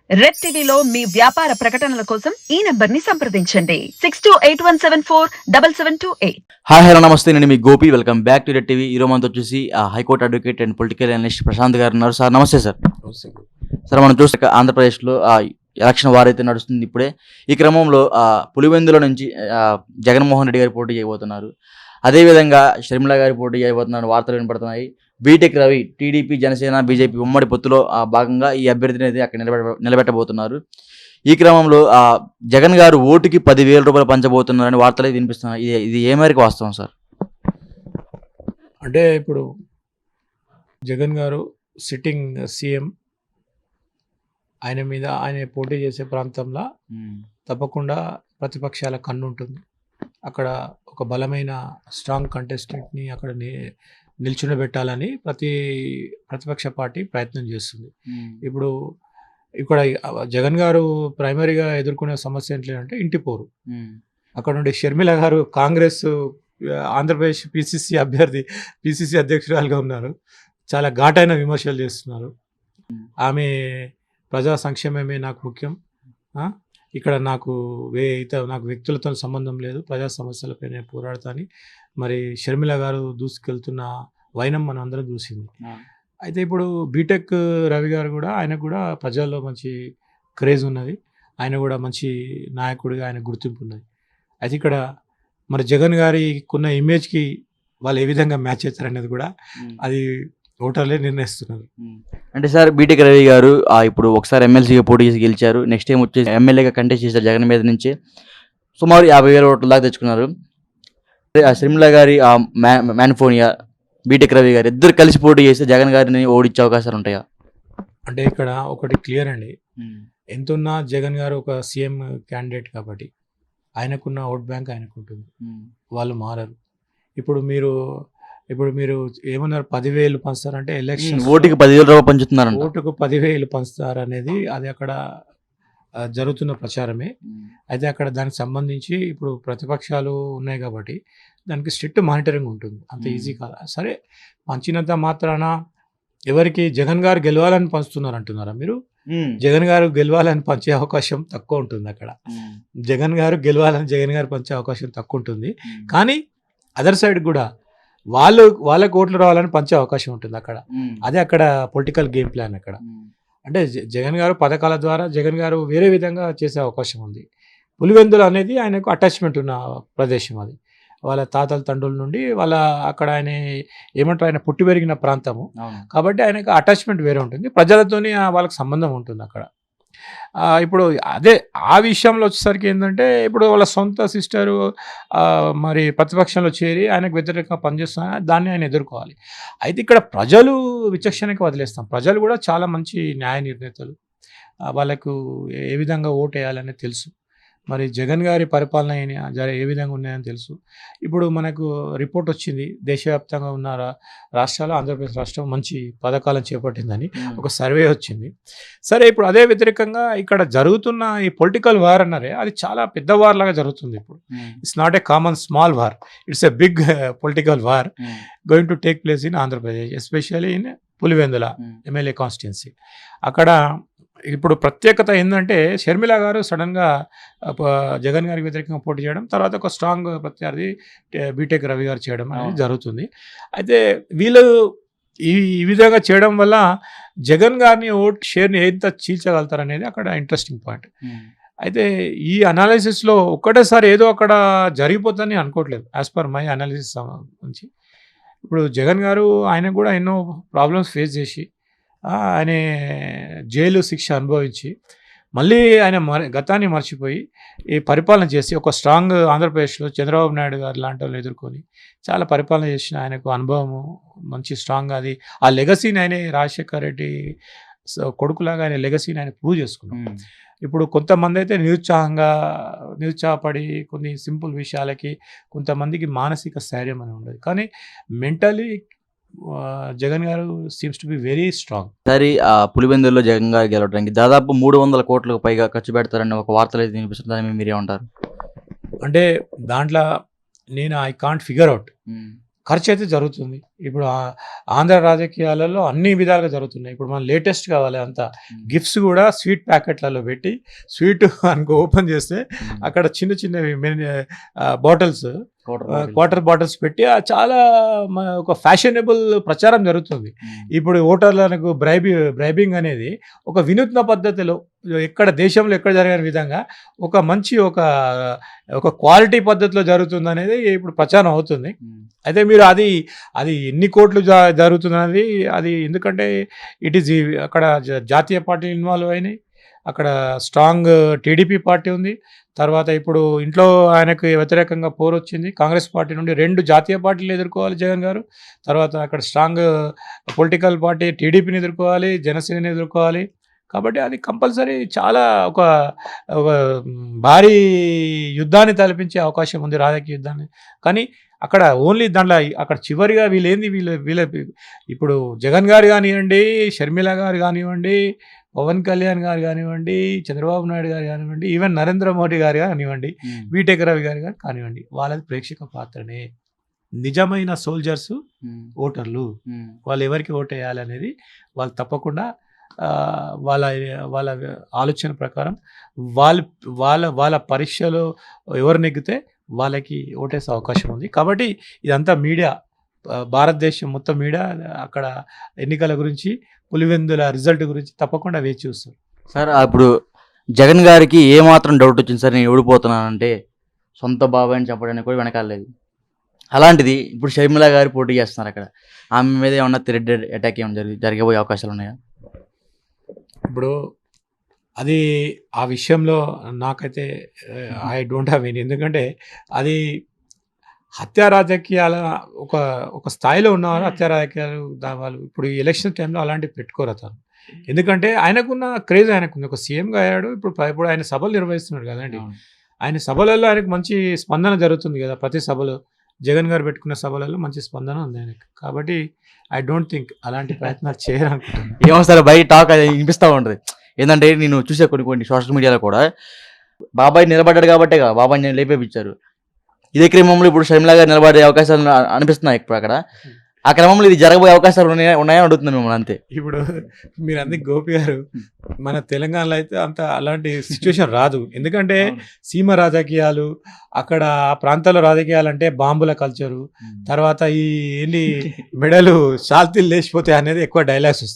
Red టీవీలో మీ వ్యాపార ప్రకటనల కోసం ఈ నంబర్ ని సంప్రదించండి 6281747728. హాయ్ హలో నమస్తే, నేను మీ Gopi. Welcome back to Red TV. ఈరోజు మనతో వచ్చేసి high court advocate and political analyst Prashant గారు ఉన్నారు. సార్ నమస్తే. సార్ మనం చూస్తే ఆంధ్రప్రదేశ్లో ఎలక్షన్ వారైతే నడుస్తుంది ఇప్పుడే. ఈ క్రమంలో పులివెందుల నుంచి జగన్మోహన్ రెడ్డి గారు పోటీ చేయబోతున్నారు. అదేవిధంగా షర్మిల గారి పోటీ చేయబోతున్నారు వార్తలు వినపడుతున్నాయి. BTech Ravi TDP Janasena BJP ఉమ్మడి పొత్తులో భాగంగా ఈ అభ్యర్థిని అయితే అక్కడ నిలబెట్టబోతున్నారు. ఈ క్రమంలో జగన్ గారు ఓటుకి 10,000 రూపాయలు పంచబోతున్నారని వార్తలు వినిపిస్తున్నాయి. ఇది ఏ మేరకు వాస్తవం సార్? అంటే ఇప్పుడు జగన్ గారు సిట్టింగ్ సీఎం, ఆయన పోటీ చేసే ప్రాంతంలో తప్పకుండా ప్రతిపక్షాల కన్ను ఉంటుంది. అక్కడ ఒక బలమైన స్ట్రాంగ్ కంటెస్టెంట్ని అక్కడ నిల్చుండబెట్టాలని ప్రతిపక్ష పార్టీ ప్రయత్నం చేస్తుంది. ఇప్పుడు ఇక్కడ జగన్ గారు ప్రైమరీగా ఎదుర్కొనే సమస్య ఏంటంటే ఇంటి పోరు. అక్కడ నుండి షర్మిల గారు కాంగ్రెస్ ఆంధ్రప్రదేశ్ పిసిసి అధ్యక్షురాలుగా ఉన్నారు. చాలా ఘాటైన విమర్శలు చేస్తున్నారు. ఆమె ప్రజా సంక్షేమమే నాకు ముఖ్యం, ఇక్కడ నాకు వ్యక్తులతో సంబంధం లేదు, ప్రజా సమస్యలపై నేను పోరాడతాను. మరి షర్మిల గారు దూసుకెళ్తున్న వైనం మనం అందరం చూసింది. అయితే ఇప్పుడు బీటెక్ రవి గారు కూడా, ఆయనకు కూడా ప్రజల్లో మంచి క్రేజ్ ఉన్నది. ఆయన కూడా మంచి నాయకుడిగా ఆయన గుర్తింపు ఉన్నది. అయితే ఇక్కడ మరి జగన్ గారికున్న ఇమేజ్కి వాళ్ళు ఏ విధంగా మ్యాచ్ అవుతారనేది కూడా అది ఓటర్లే నిర్ణయిస్తున్నారు. అంటే సార్, బీటెక్ రవి గారు ఇప్పుడు ఒకసారి ఎమ్మెల్సీగా పోటీ చేసి గెలిచారు. నెక్స్ట్ టైం వచ్చేసి ఎమ్మెల్యేగా కంటెస్ట్ చేశారు. జగన్ మీద నుంచి సుమారు 50,000 ఓట్ల దాకా తెచ్చుకున్నారు. షర్మిల గారి మ్యాన్ఫోనియా, బీటెక్ రవి గారు ఇద్దరు కలిసి పోటీ చేస్తే జగన్ గారిని ఓడించే అవకాశాలు ఉంటాయా? అంటే ఇక్కడ ఒకటి క్లియర్ అండి, ఎంతున్నా జగన్ గారు ఒక సీఎం క్యాండిడేట్ కాబట్టి ఆయనకున్న ఓట్ బ్యాంక్ ఆయనకు ఉంటుంది, వాళ్ళు మారరు. ఇప్పుడు మీరు ఏమన్నారు, 10,000 పంచుతారంటే ఎలక్షన్ ఓటుకి 10,000 రూపాయలు పంచుతున్నారు. ఓటుకు 10,000 పంచుతారు అనేది అది అక్కడ జరుగుతున్న ప్రచారమే. అయితే అక్కడ దానికి సంబంధించి ఇప్పుడు ప్రతిపక్షాలు ఉన్నాయి కాబట్టి దానికి స్ట్రిక్ట్ మానిటరింగ్ ఉంటుంది. అంత ఈజీ కాదు. సరే, పంచినంత మాత్రాన ఎవరికి జగన్ గారు గెలవాలని పంచుతున్నారు అంటున్నారా మీరు? జగన్ గారు గెలవాలని పంచే అవకాశం తక్కువ ఉంటుంది. అక్కడ జగన్ గారు పంచే అవకాశం తక్కువ ఉంటుంది. కానీ అదర్ సైడ్ కూడా వాళ్ళకు ఓట్లు రావాలని పంచే అవకాశం ఉంటుంది అక్కడ. అదే అక్కడ పొలిటికల్ గేమ్ ప్లాన్. అక్కడ అంటే జగన్ గారు పథకాల ద్వారా జగన్ గారు వేరే విధంగా చేసే అవకాశం ఉంది. పులివెందులు అనేది ఆయనకు అటాచ్మెంట్ ఉన్న ప్రదేశం. అది వాళ్ళ తాతల తండ్రుల నుండి అక్కడ ఆయన పుట్టి పెరిగిన ప్రాంతము కాబట్టి ఆయనకు అటాచ్మెంట్ వేరే ఉంటుంది. ప్రజలతోని వాళ్ళకి సంబంధం ఉంటుంది అక్కడ. ఇప్పుడు అదే ఆ విషయంలో వచ్చేసరికి ఏంటంటే, ఇప్పుడు వాళ్ళ సొంత సిస్టరు మరి ప్రతిపక్షంలో చేరి ఆయనకు వ్యతిరేకంగా పనిచేస్తున్నా దాన్ని ఆయన ఎదుర్కోవాలి. అయితే ఇక్కడ ప్రజలు విచక్షణకి వదిలేస్తాం. ప్రజలు కూడా చాలా మంచి న్యాయ నిర్ణేతలు, వాళ్ళకు ఏ విధంగా ఓటు వేయాలనేది తెలుసు. మరి జగన్ గారి పరిపాలన ఏ విధంగా ఉన్నాయని తెలుసు. ఇప్పుడు మనకు రిపోర్ట్ వచ్చింది, దేశవ్యాప్తంగా ఉన్న రాష్ట్రాలు ఆంధ్రప్రదేశ్ రాష్ట్రం మంచి పథకాలను చేపట్టిందని ఒక సర్వే వచ్చింది. సరే, ఇప్పుడు అదే వ్యతిరేకంగా ఇక్కడ జరుగుతున్న ఈ పొలిటికల్ వార్ అన్నారే, అది చాలా పెద్ద వార్ లాగా జరుగుతుంది. ఇప్పుడు it's not a common small war, it's a big political war going to take place in Andhra Pradesh, especially in Pulivendula MLA constituency. అక్కడ ఇప్పుడు ప్రత్యేకత ఏంటంటే, షర్మిల గారు సడన్గా జగన్ గారికి వ్యతిరేకంగా పోటీ చేయడం, తర్వాత ఒక స్ట్రాంగ్ ప్రత్యర్థి బీటెక్ రవి గారు చేయడం అనేది జరుగుతుంది. అయితే వీళ్ళు ఈ విధంగా చేయడం వల్ల జగన్ గారిని ఓట్ షేర్ని ఎంత చీల్చగలుగుతారనేది అక్కడ ఇంట్రెస్టింగ్ పాయింట్. అయితే ఈ అనాలిసిస్లో ఒక్కటేసారి ఏదో అక్కడ జరిగిపోతుందని అనుకోవట్లేదు. యాజ్ పర్ మై అనాలిసిస్ నుంచి ఇప్పుడు జగన్ గారు ఆయన కూడా ఎన్నో ప్రాబ్లమ్స్ ఫేస్ చేసి ఆయన జైలు శిక్ష అనుభవించి మళ్ళీ ఆయన గతాన్ని మర్చిపోయి ఈ పరిపాలన చేసి ఒక స్ట్రాంగ్ ఆంధ్రప్రదేశ్లో చంద్రబాబు నాయుడు గారు లాంటి వాళ్ళు ఎదుర్కొని చాలా పరిపాలన చేసిన ఆయనకు అనుభవము మంచి స్ట్రాంగ్. అది ఆ లెగసీని ఆయన రాజశేఖర్ రెడ్డి కొడుకులాగా ఆయన లెగసీని ఆయన ప్రూవ్ చేసుకున్నాం. ఇప్పుడు కొంతమంది అయితే నిరుత్సాహపడి కొన్ని సింపుల్ విషయాలకి కొంతమందికి మానసిక స్థైర్యం అని ఉండదు, కానీ మెంటలీ జగన్ గారు seems to be very strong. సరే, పులివెందుల్లో జగన్ గారు గెలవడానికి దాదాపు 300 కోట్లకు పైగా ఖర్చు పెడతారని ఒక వార్తలు అయితే వినిపిస్తుంది. దాన్ని మీరేమంటారు? అంటే దాంట్లో ఐ కాంట్ ఫిగర్ అవుట్, ఖర్చు అయితే జరుగుతుంది. ఇప్పుడు ఆంధ్ర రాజకీయాలలో అన్ని విధాలుగా జరుగుతున్నాయి. ఇప్పుడు మనం లేటెస్ట్ కావాలి అంతా గిఫ్ట్స్ కూడా స్వీట్ ప్యాకెట్లలో పెట్టి స్వీట్ అనుకో ఓపెన్ చేస్తే అక్కడ చిన్న చిన్నవి బాటిల్స్ క్వార్టర్ బాటిల్స్ పెట్టి చాలా ఒక ఫ్యాషనబుల్ ప్రచారం జరుగుతుంది. ఇప్పుడు ఓటర్లకు బ్రైబింగ్ అనేది ఒక వినూత్న పద్ధతిలో ఎక్కడ దేశంలో ఎక్కడ జరిగిన విధంగా ఒక మంచి ఒక క్వాలిటీ పద్ధతిలో జరుగుతుంది అనేది ఇప్పుడు ప్రచారం అవుతుంది. అయితే మీరు అది ఎన్ని కోట్లు జరుగుతుంది అనేది అది ఎందుకంటే ఇట్ ఈజ్ అక్కడ జాతీయ పార్టీలు ఇన్వాల్వ్ అయినాయి, అక్కడ స్ట్రాంగ్ టీడీపీ పార్టీ ఉంది. తర్వాత ఇప్పుడు ఇంట్లో ఆయనకు వ్యతిరేకంగా పోరు వచ్చింది కాంగ్రెస్ పార్టీ నుండి. 2 జాతీయ పార్టీలు ఎదుర్కోవాలి జగన్ గారు. తర్వాత అక్కడ స్ట్రాంగ్ పొలిటికల్ పార్టీ టీడీపీని ఎదుర్కోవాలి, జనసేనని ఎదుర్కోవాలి. కాబట్టి అది కంపల్సరీ చాలా ఒక భారీ యుద్ధాన్ని తలపించే అవకాశం ఉంది, రాజకీయ యుద్ధాన్ని. కానీ అక్కడ ఓన్లీ దాంట్లో అక్కడ చివరిగా వీళ్ళ ఇప్పుడు జగన్ గారు కానివ్వండి, షర్మిల గారు కానివ్వండి, పవన్ కళ్యాణ్ గారు కానివ్వండి, చంద్రబాబు నాయుడు గారు కానివ్వండి, ఈవెన్ నరేంద్ర మోడీ గారు కానివ్వండి, వీటెక్ రవి గారు కానివ్వండి, వాళ్ళది ప్రేక్షక పాత్రనే. నిజమైన సోల్జర్స్ ఓటర్లు. వాళ్ళు ఎవరికి ఓటు వేయాలనేది వాళ్ళు తప్పకుండా వాళ్ళ వాళ్ళ ఆలోచన ప్రకారం వాళ్ళ పరీక్షలో ఎవరు నెగ్గితే వాళ్ళకి ఓటేసే అవకాశం ఉంది. కాబట్టి ఇదంతా మీడియా, భారతదేశం మొత్తం మీడియా అక్కడ ఎన్నికల గురించి, పులివెందుల రిజల్ట్ గురించి తప్పకుండా వేచి చూస్తారు. సార్ ఇప్పుడు జగన్ గారికి ఏమాత్రం డౌట్ వచ్చింది సార్, నేను ఓడిపోతున్నానంటే సొంత బాబాయ్ అని చెప్పడానికి కూడా వెనకాలేదు. అలాంటిది ఇప్పుడు షర్మిల గారు పోటీ చేస్తున్నారు, అక్కడ ఆమె మీద ఏమన్నా థ్రెడ్ అటాక్ ఏమైనా జరిగబోయే అవకాశాలు ఉన్నాయా? ఇప్పుడు అది ఆ విషయంలో నాకైతే ఐ డోంట్ హ్యావ్ ఎనీ, ఎందుకంటే అది హత్యా రాజకీయాల ఒక స్థాయిలో ఉన్నవారు హత్యా రాజకీయాలు వాళ్ళు ఇప్పుడు ఈ ఎలక్షన్ టైంలో అలాంటివి పెట్టుకోరు అతను. ఎందుకంటే ఆయనకున్న క్రేజ్ ఆయనకుంది, ఒక సీఎంగా అయ్యాడు. ఇప్పుడు ఆయన సభలు నిర్వహిస్తున్నాడు కదండి. ఆయన సభలలో ఆయనకు మంచి స్పందన జరుగుతుంది కదా, ప్రతి సభలో జగన్ గారు పెట్టుకున్న సభలలో మంచి స్పందన ఉంది ఆయనకు. కాబట్టి ఐ డోంట్ థింక్ అలాంటి ప్రయత్నాలు చేయాలనుకుంటున్నాను. ఏమో సార్, బయట టాక్ అది వినిపిస్తూ ఉంటుంది. ఏంటంటే నేను చూసే కొన్ని సోషల్ మీడియాలో కూడా బాబాయ్ నిలబడ్డాడు కాబట్టే బాబాయ్ లేపేపించారు. ఇదే క్రమంలో ఇప్పుడు షర్మిల గారు నిలబడే అవకాశాలు అనిపిస్తున్నాయి ఇప్పుడు అక్కడ. ఆ క్రమంలో ఇది జరగబోయే అవకాశాలు ఉన్నాయని అడుగుతున్నాను మిమ్మల్ని అంతే. ఇప్పుడు మీరు అందుకు గోపి గారు, మన తెలంగాణలో అయితే అలాంటి సిచ్యువేషన్ రాదు. ఎందుకంటే సీమ రాజకీయాలు, అక్కడ ఆ ప్రాంతాల్లో రాజకీయాలు అంటే బాంబుల కల్చరు, తర్వాత ఈ మెడలు షాల్తీలు లేచిపోతాయి అనేది ఎక్కువ డైలాగ్స్ వస్తాయి.